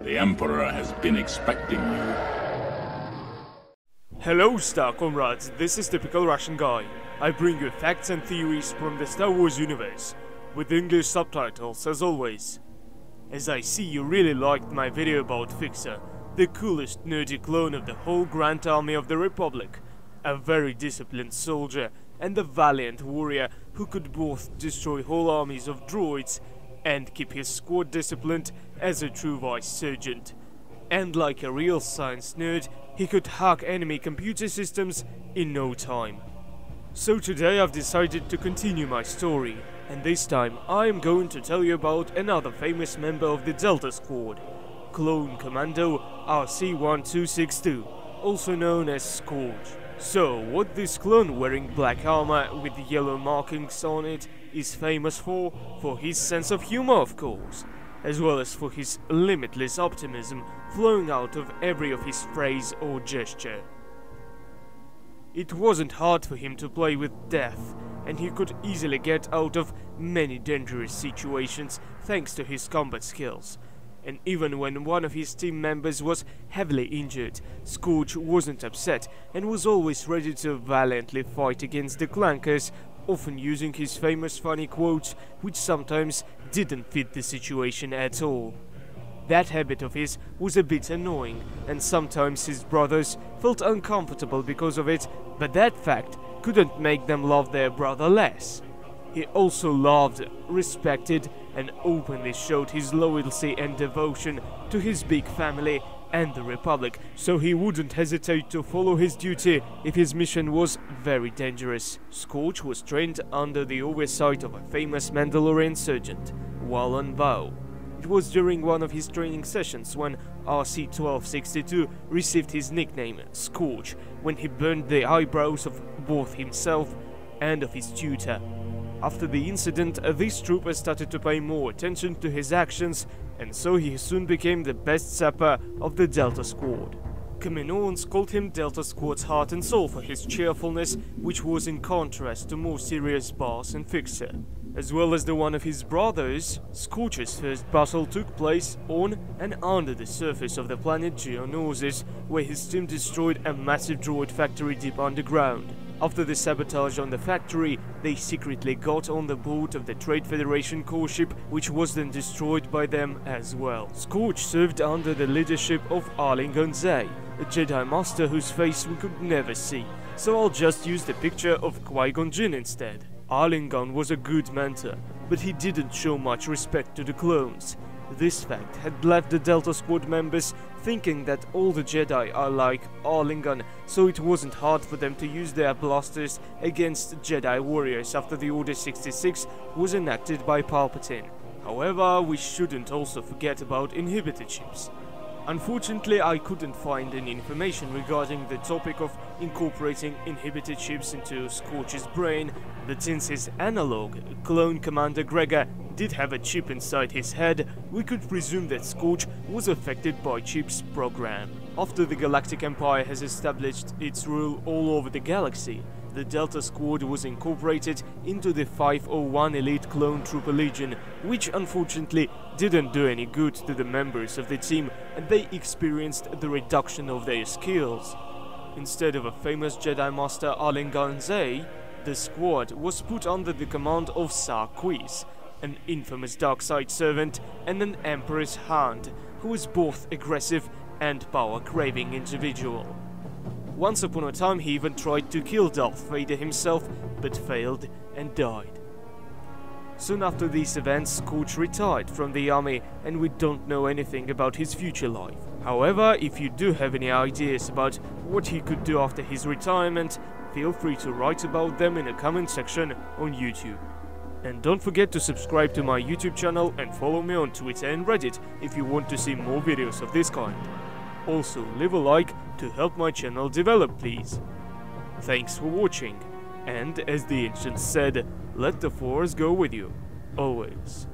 The Emperor has been expecting you. Hello Star Comrades, this is Typical Russian Guy. I bring you facts and theories from the Star Wars universe, with English subtitles as always. As I see you really liked my video about Fixer, the coolest nerdy clone of the whole Grand Army of the Republic, a very disciplined soldier and a valiant warrior who could both destroy whole armies of droids and keep his squad disciplined as a true vice sergeant. And like a real science nerd, he could hack enemy computer systems in no time. So today I've decided to continue my story, and this time I am going to tell you about another famous member of the Delta Squad, Clone Commando RC-1262, also known as SCORCH. So, what this clone wearing black armor with yellow markings on it is famous for his sense of humor, of course, as well as for his limitless optimism flowing out of every of his phrase or gesture. It wasn't hard for him to play with death, and he could easily get out of many dangerous situations thanks to his combat skills. And even when one of his team members was heavily injured, SCORCH wasn't upset and was always ready to valiantly fight against the clankers, often using his famous funny quotes, which sometimes didn't fit the situation at all. That habit of his was a bit annoying, and sometimes his brothers felt uncomfortable because of it, but that fact couldn't make them love their brother less. He also loved, respected, and openly showed his loyalty and devotion to his big family and the Republic, so he wouldn't hesitate to follow his duty if his mission was very dangerous. SCORCH was trained under the oversight of a famous Mandalorian sergeant, while on vow. It was during one of his training sessions when RC-1262 received his nickname SCORCH, when he burned the eyebrows of both himself and of his tutor. After the incident, this trooper started to pay more attention to his actions, and so he soon became the best sapper of the Delta Squad. Kaminoans called him Delta Squad's heart and soul for his cheerfulness, which was in contrast to more serious boss and Fixer. As well as the one of his brothers, SCORCH's first battle took place on and under the surface of the planet Geonosis, where his team destroyed a massive droid factory deep underground. After the sabotage on the factory, they secretly got on the boat of the Trade Federation core ship, which was then destroyed by them as well. SCORCH served under the leadership of Arling Gonzai, a Jedi Master whose face we could never see, so I'll just use the picture of Qui-Gon Jinn instead. Arlingon was a good mentor, but he didn't show much respect to the clones. This fact had left the Delta Squad members thinking that all the Jedi are like Arlingon, so it wasn't hard for them to use their blasters against Jedi warriors after the Order 66 was enacted by Palpatine. However, we shouldn't also forget about inhibitor chips. Unfortunately, I couldn't find any information regarding the topic of incorporating inhibitor chips into SCORCH's brain, but since his analog, Clone Commander Gregor, did have a chip inside his head, we could presume that SCORCH was affected by Chip's program. After the Galactic Empire has established its rule all over the galaxy, the Delta Squad was incorporated into the 501 Elite Clone Trooper Legion, which unfortunately didn't do any good to the members of the team, and they experienced the reduction of their skills. Instead of a famous Jedi Master Arling Gonzai, the squad was put under the command of Sarquis, an infamous dark side servant and an Emperor's Hound, who was both aggressive and power-craving individual. Once upon a time he even tried to kill Darth Vader himself, but failed and died. Soon after these events, SCORCH retired from the army, and we don't know anything about his future life. However, if you do have any ideas about what he could do after his retirement, feel free to write about them in the comment section on YouTube. And don't forget to subscribe to my YouTube channel and follow me on Twitter and Reddit if you want to see more videos of this kind. Also, leave a like to help my channel develop, please. Thanks for watching, and as the ancients said, let the Force go with you, always.